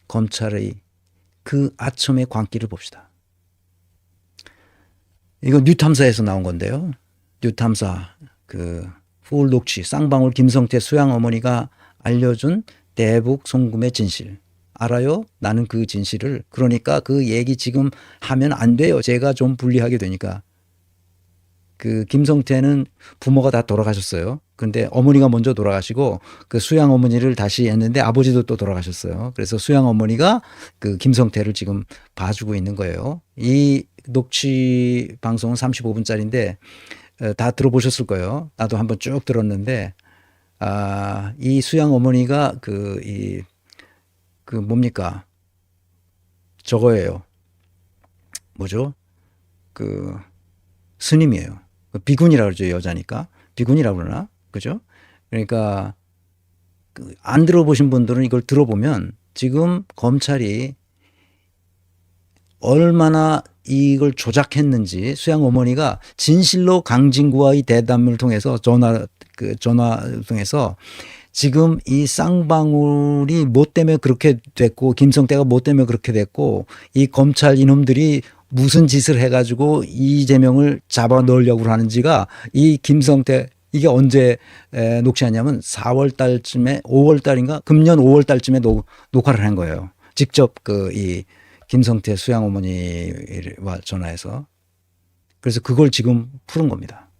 검찰의 그 아첨의 광기를 봅시다. 이거 뉴탐사에서 나온 건데요. 뉴탐사 그 후울 녹취 쌍방울 김성태 수양 어머니가 알려준 대북 송금의 진실 알아요? 나는 그 진실을. 그러니까 그 얘기 지금 하면 안 돼요. 제가 좀 불리하게 되니까. 그 김성태는 부모가 다 돌아가셨어요. 근데 어머니가 먼저 돌아가시고 그 수양 어머니를 다시 했는데 아버지도 또 돌아가셨어요. 그래서 수양 어머니가 그 김성태를 지금 봐주고 있는 거예요. 이 녹취 방송은 35분짜리인데 다 들어보셨을 거예요. 나도 한번 쭉 들었는데 이 수양 어머니가 그 뭡니까? 저거예요. 뭐죠? 그 스님이에요. 비군이라고 그러죠. 여자니까. 비군이라고 그러나? 그죠? 그러니까 안 들어보신 분들은 이걸 들어보면 지금 검찰이 얼마나 이걸 조작했는지 수양 어머니가 진실로 강진구와의 대담을 통해서 전화 통해서 지금 이 쌍방울이 뭐 때문에 그렇게 됐고 김성태가 뭐 때문에 그렇게 됐고 이 검찰 이놈들이 무슨 짓을 해가지고 이재명을 잡아 넣으려고 하는지가 이 김성태 이게 언제 녹취하냐면 4월 달쯤에 5월 달인가 금년 5월 달쯤에 녹화를 한 거예요. 직접 이 김성태 수양 어머니와 전화해서. 그래서 그걸 지금 푸는 겁니다.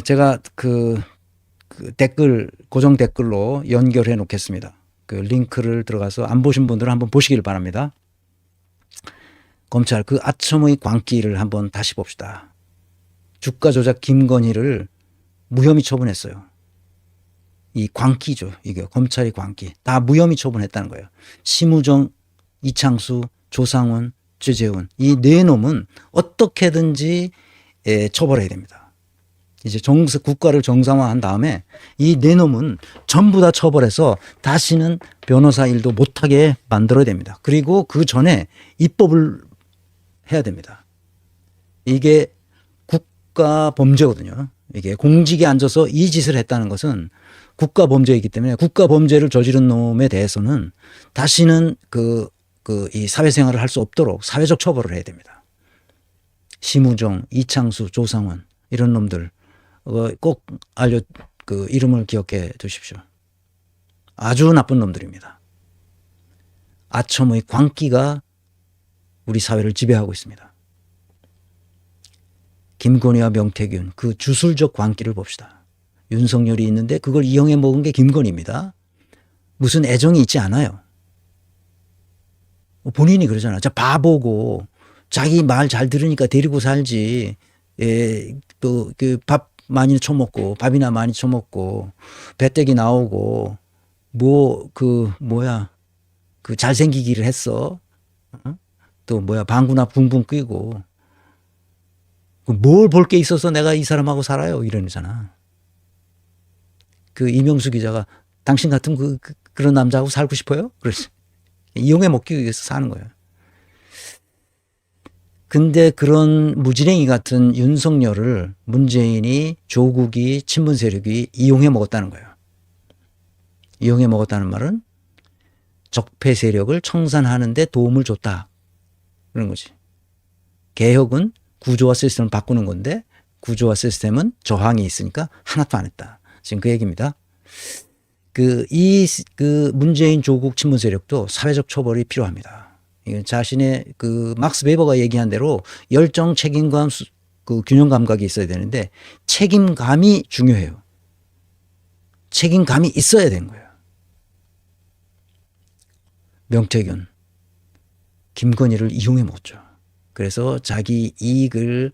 제가 그 댓글 고정 댓글로 연결해 놓겠습니다. 그 링크를 들어가서 안 보신 분들은 한번 보시길 바랍니다. 검찰 그 아첨의 광기를 한번 다시 봅시다. 주가 조작 김건희를 무혐의 처분했어요. 이 광기죠. 이게 검찰의 광기. 다 무혐의 처분했다는 거예요. 심우정, 이창수, 조상원, 최재훈 이 네 놈은 어떻게든지 처벌해야 됩니다. 이제 국가를 정상화한 다음에 이 네 놈은 전부 다 처벌해서 다시는 변호사 일도 못하게 만들어야 됩니다. 그리고 그 전에 입법을 해야 됩니다. 이게 국가 범죄거든요. 이게 공직에 앉아서 이 짓을 했다는 것은 국가 범죄이기 때문에 국가 범죄를 저지른 놈에 대해서는 다시는 이 사회생활을 할 수 없도록 사회적 처벌을 해야 됩니다. 심우정, 이창수, 조상원 이런 놈들 꼭 이름을 기억해 두십시오. 아주 나쁜 놈들입니다. 아첨의 광기가 우리 사회를 지배하고 있습니다. 김건희와 명태균 그 주술적 광기를 봅시다. 윤석열이 있는데 그걸 이용해 먹은 게 김건희입니다. 무슨 애정이 있지 않아요. 본인이 그러잖아. 바보고 자기 말 잘 들으니까 데리고 살지. 또 밥 많이 처먹고 밥이나 많이 처먹고 배때기 나오고 잘생기기를 했어. 또 방구나 붕붕 끼고 뭘 볼 게 있어서 내가 이 사람하고 살아요 이러잖아. 그 이명수 기자가 당신 같은 그런 남자하고 살고 싶어요? 그래서 이용해 먹기 위해서 사는 거예요. 근데 그런 무지랭이 같은 윤석열을 문재인이 조국이 친문 세력이 이용해 먹었다는 거예요. 이용해 먹었다는 말은 적폐 세력을 청산하는 데 도움을 줬다. 그런 거지. 개혁은 구조와 시스템을 바꾸는 건데 구조와 시스템은 저항이 있으니까 하나도 안 했다. 지금 그 얘기입니다. 문재인 조국 친문 세력도 사회적 처벌이 필요합니다. 자신의 막스 베버가 얘기한 대로 열정, 책임감, 균형 감각이 있어야 되는데 책임감이 중요해요. 책임감이 있어야 되는 거예요. 명태균, 김건희를 이용해 먹었죠. 그래서 자기 이익을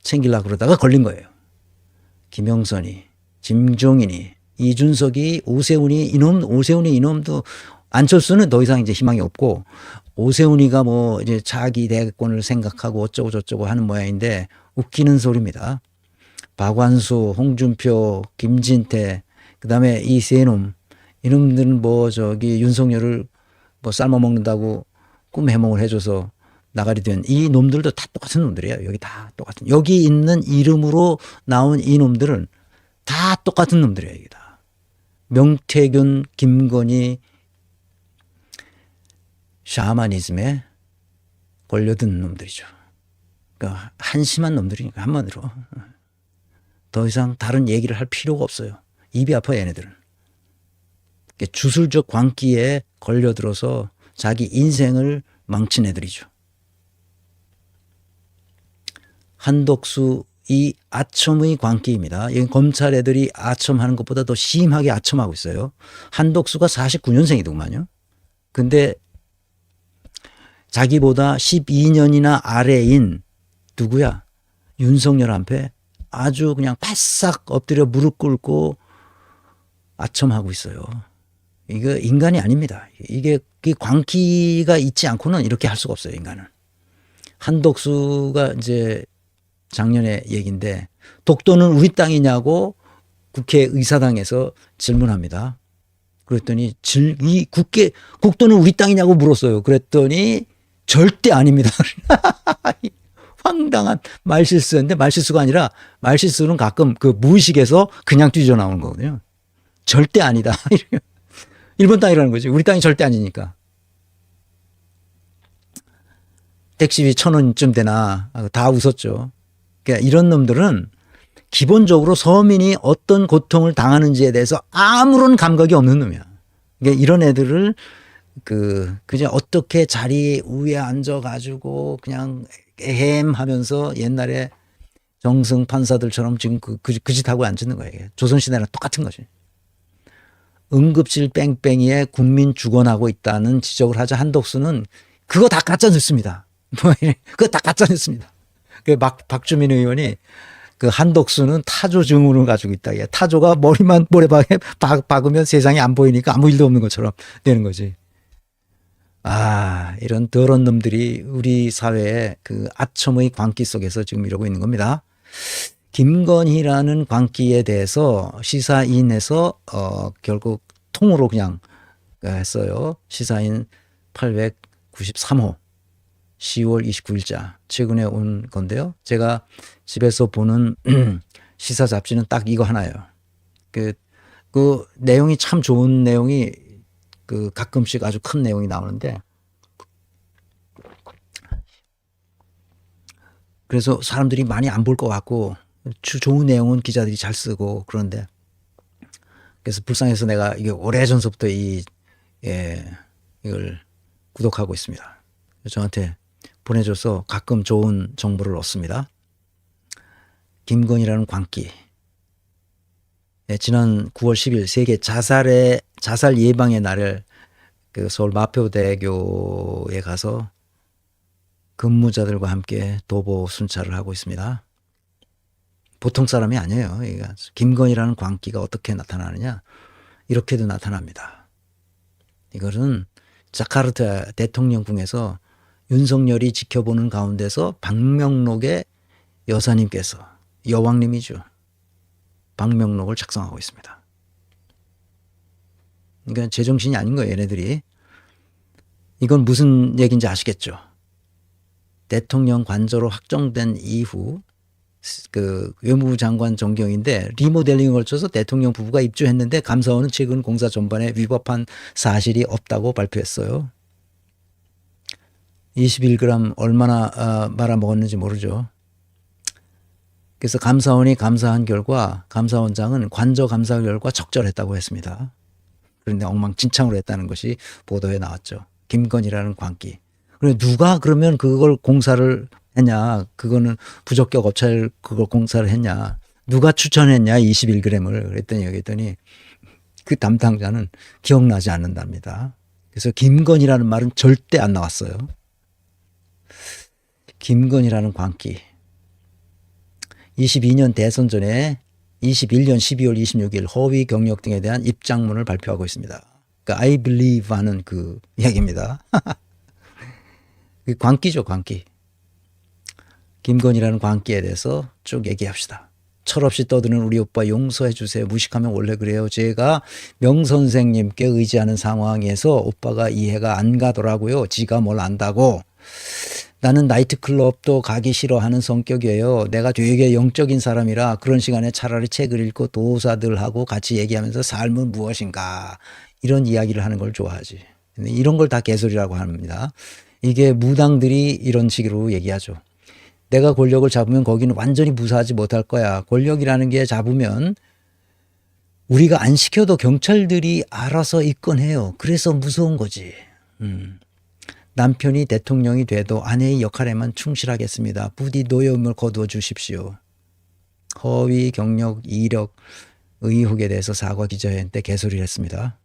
챙기려고 그러다가 걸린 거예요. 김영선이, 김종인이, 이준석이, 오세훈이 이놈도 안철수는 더 이상 이제 희망이 없고 오세훈이가 이제 자기 대권을 생각하고 어쩌고 저쩌고 하는 모양인데 웃기는 소리입니다. 박완수, 홍준표, 김진태, 그다음에 이 세 놈, 이놈들은 윤석열을 삶아 먹는다고 꿈 해몽을 해줘서 나가리 된 이 놈들도 다 똑같은 놈들이에요. 여기 다 똑같은. 여기 있는 이름으로 나온 이 놈들은 다 똑같은 놈들이에요. 여기 다. 명태균, 김건희 샤머니즘에 걸려든 놈들이죠. 그러니까 한심한 놈들이니까 한마디로. 더 이상 다른 얘기를 할 필요가 없어요. 입이 아파 얘네들은. 주술적 광기에 걸려들어서 자기 인생을 망친 애들이죠. 한독수 이 아첨의 광기입니다. 이 검찰 애들이 아첨하는 것보다 더 심하게 아첨하고 있어요. 한독수가 49년생이더구만요. 근데 자기보다 12년이나 아래인 누구야? 윤석열 앞에 아주 그냥 바싹 엎드려 무릎 꿇고 아첨하고 있어요. 이거 인간이 아닙니다. 이게 광기가 있지 않고는 이렇게 할 수가 없어요, 인간은. 한독수가 이제 작년의 얘기인데 독도는 우리 땅이냐고 국회의사당에서 질문합니다. 그랬더니 국도는 우리 땅이냐고 물었어요. 그랬더니 절대 아닙니다. 황당한 말실수였는데 말실수가 아니라 말실수는 가끔 그 무의식에서 그냥 뛰어나오는 거거든요. 절대 아니다. 일본 땅이라는 거지. 우리 땅이 절대 아니니까. 택시비 1,000원쯤 되나 다 웃었죠. 그러니까 이런 놈들은 기본적으로 서민이 어떤 고통을 당하는지에 대해서 아무런 감각이 없는 놈이야. 그러니까 이런 애들을 그냥 어떻게 자리 위에 앉아가지고 그냥 애헴하면서 옛날에 정승 판사들처럼 지금 그 짓 하고 앉는 거예요. 조선시대랑 똑같은 거지. 응급실 뺑뺑이에 국민 죽어나고 있다는 지적을 하자 한독수는 그거 다 가짜 뉴스입니다. 그거 다 가짜 뉴스입니다. 박주민 의원이 그 한독수는 타조 증후를 가지고 있다. 타조가 머리만 모래박에 박으면 세상이 안 보이니까 아무 일도 없는 것처럼 되는 거지. 이런 더러운 놈들이 우리 사회의 그 아첨의 광기 속에서 지금 이러고 있는 겁니다. 김건희라는 광기에 대해서 시사인에서 결국 통으로 그냥 했어요. 시사인 893호 10월 29일자 최근에 온 건데요. 제가 집에서 보는 시사 잡지는 딱 이거 하나예요. 그 내용이 참 좋은 내용이 가끔씩 아주 큰 내용이 나오는데 그래서 사람들이 많이 안 볼 것 같고 좋은 내용은 기자들이 잘 쓰고 그런데 그래서 불쌍해서 내가 이게 오래전서부터 이걸 구독하고 있습니다. 저한테 보내줘서 가끔 좋은 정보를 얻습니다. 김건희라는 광기. 지난 9월 10일 세계 자살 예방의 날을 서울 마포대교에 가서 근무자들과 함께 도보 순찰을 하고 있습니다. 보통 사람이 아니에요. 김건희라는 광기가 어떻게 나타나느냐? 이렇게도 나타납니다. 이것은 자카르타 대통령궁에서 윤석열이 지켜보는 가운데서 방명록의 여사님께서 여왕님이죠. 방명록을 작성하고 있습니다. 그러니까 제정신이 아닌 거예요, 얘네들이. 이건 무슨 얘기인지 아시겠죠? 대통령 관저로 확정된 이후 외무부 장관 정경인데 리모델링을 거쳐서 대통령 부부가 입주했는데 감사원은 최근 공사 전반에 위법한 사실이 없다고 발표했어요. 21g 얼마나 말아먹었는지 모르죠. 그래서 감사원이 감사한 결과 감사원장은 관저 감사 결과 적절했다고 했습니다. 그런데 엉망진창으로 했다는 것이 보도에 나왔죠. 김건희라는 광기. 누가 그러면 그걸 공사를 했냐. 그거는 부적격 업체를 그걸 공사를 했냐. 누가 추천했냐 21g을. 그랬더니 그 담당자는 기억나지 않는답니다. 그래서 김건희라는 말은 절대 안 나왔어요. 김건희라는 광기. 22년 대선 전에 21년 12월 26일 허위 경력 등에 대한 입장문을 발표하고 있습니다. 그러니까 I believe 하는 그 이야기입니다. 광기죠, 광기. 김건희라는 광기에 대해서 쭉 얘기합시다. 철없이 떠드는 우리 오빠 용서해 주세요. 무식하면 원래 그래요. 제가 명 선생님께 의지하는 상황에서 오빠가 이해가 안 가더라고요. 지가 뭘 안다고. 나는 나이트클럽도 가기 싫어하는 성격이에요. 내가 되게 영적인 사람이라 그런 시간에 차라리 책을 읽고 도사들하고 같이 얘기하면서 삶은 무엇인가 이런 이야기를 하는 걸 좋아하지. 근데 이런 걸 다 개소리라고 합니다. 이게 무당들이 이런 식으로 얘기하죠. 내가 권력을 잡으면 거기는 완전히 무사하지 못할 거야. 권력이라는 게 잡으면 우리가 안 시켜도 경찰들이 알아서 입건해요. 그래서 무서운 거지. 남편이 대통령이 돼도 아내의 역할에만 충실하겠습니다. 부디 노여움을 거두어 주십시오. 허위, 경력, 이력, 의혹에 대해서 사과 기자회견 때 개소리를 했습니다.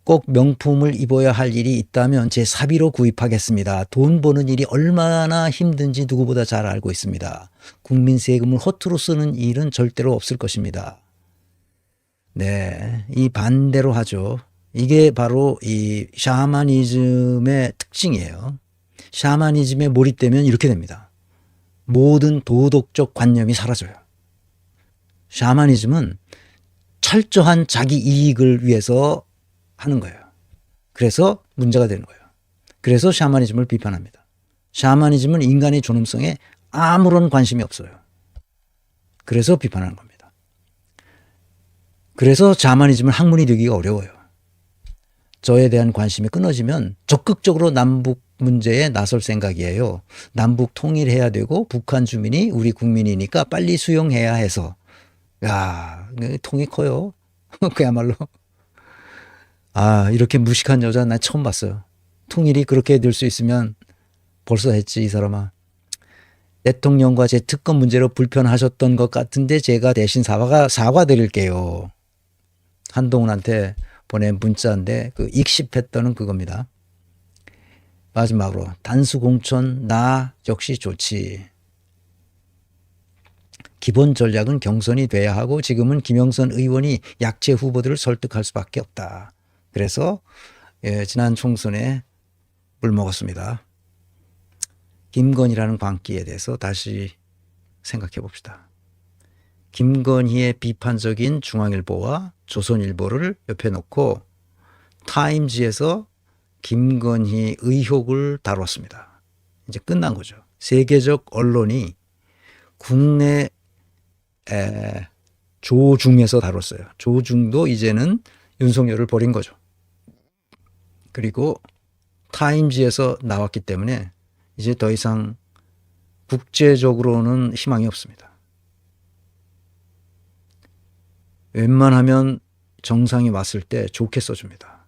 꼭 명품을 입어야 할 일이 있다면 제 사비로 구입하겠습니다. 돈 버는 일이 얼마나 힘든지 누구보다 잘 알고 있습니다. 국민 세금을 허투루 쓰는 일은 절대로 없을 것입니다. 네, 이 반대로 하죠. 이게 바로 이 샤머니즘의 특징이에요. 샤머니즘에 몰입되면 이렇게 됩니다. 모든 도덕적 관념이 사라져요. 샤머니즘은 철저한 자기 이익을 위해서 하는 거예요. 그래서 문제가 되는 거예요. 그래서 샤머니즘을 비판합니다. 샤머니즘은 인간의 존엄성에 아무런 관심이 없어요. 그래서 비판하는 겁니다. 그래서 샤머니즘은 학문이 되기가 어려워요. 저에 대한 관심이 끊어지면 적극적으로 남북 문제에 나설 생각이에요. 남북 통일해야 되고 북한 주민이 우리 국민이니까 빨리 수용해야 해서. 야, 통이 커요. 그야말로. 아, 이렇게 무식한 여자 난 처음 봤어요. 통일이 그렇게 될 수 있으면 벌써 했지, 이 사람아. 대통령과 제 특검 문제로 불편하셨던 것 같은데 제가 대신 사과드릴게요. 한동훈한테 보낸 문자인데 그 익십했더는 그겁니다. 마지막으로 단수 공천 나 역시 좋지. 기본 전략은 경선이 돼야 하고 지금은 김영선 의원이 약체 후보들을 설득할 수밖에 없다. 그래서 지난 총선에 물 먹었습니다. 김건희라는 광기에 대해서 다시 생각해 봅시다. 김건희의 비판적인 중앙일보와 조선일보를 옆에 놓고 타임지에서 김건희 의혹을 다뤘습니다. 이제 끝난 거죠. 세계적 언론이 국내 조중에서 다뤘어요. 조중도 이제는 윤석열을 버린 거죠. 그리고 타임지에서 나왔기 때문에 이제 더 이상 국제적으로는 희망이 없습니다. 웬만하면 정상이 왔을 때 좋게 써줍니다.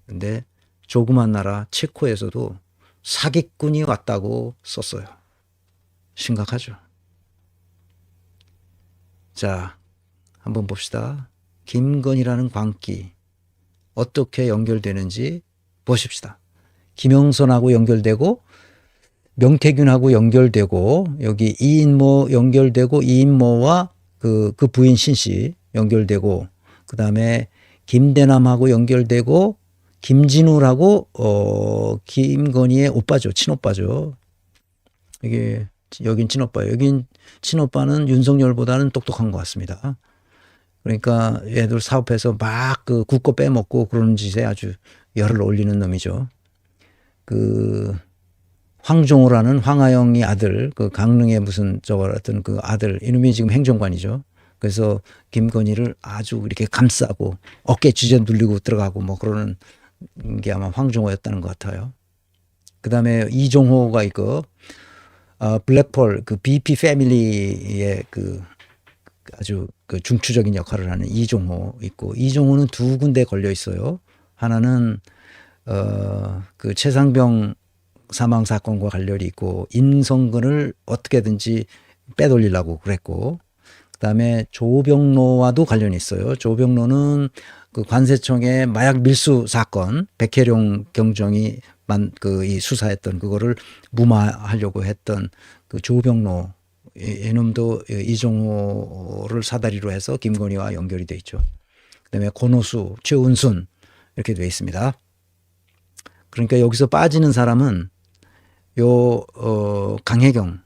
근데 조그만 나라 체코에서도 사기꾼이 왔다고 썼어요. 심각하죠. 자, 한번 봅시다. 김건희라는 광기 어떻게 연결되는지 보십시다. 김영선하고 연결되고 명태균하고 연결되고 여기 이인모 연결되고 이인모와 그 부인 신씨 연결되고 그다음에 김대남하고 연결되고 김진우라고 김건희의 오빠죠. 친오빠죠. 이게 여긴 친오빠예요. 여긴 친오빠는 윤석열보다는 똑똑한 것 같습니다. 그러니까 얘들 사업해서 막 그 국고 빼먹고 그러는 짓에 아주 열을 올리는 놈이죠. 그 황종호라는 황하영이 아들, 그 강릉의 무슨 저거 같은 그 아들, 이놈이 지금 행정관이죠. 그래서 김건희를 아주 이렇게 감싸고 어깨 쥐져 눌리고 들어가고 뭐 그러는 게 아마 황종호였다는 것 같아요. 그 다음에 이종호가 있고, 블랙펄, 그 BP 패밀리의 그 아주 그 중추적인 역할을 하는 이종호 있고, 이종호는 두 군데 걸려 있어요. 하나는, 그 최상병 사망 사건과 관련이 있고, 임성근을 어떻게든지 빼돌리려고 그랬고, 그 다음에 조병로와도 관련이 있어요. 조병로는 그 관세청의 마약 밀수 사건, 백혜룡 경정이 이 수사했던 그거를 무마하려고 했던 그 조병로, 이놈도 이종호를 사다리로 해서 김건희와 연결이 돼 있죠. 그 다음에 권오수, 최은순 이렇게 돼 있습니다. 그러니까 여기서 빠지는 사람은 강혜경,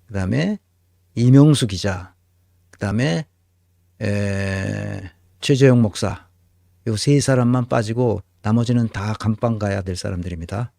그 다음에 이명수 기자, 그 다음에 최재형 목사, 요 세 사람만 빠지고 나머지는 다 감방 가야 될 사람들입니다.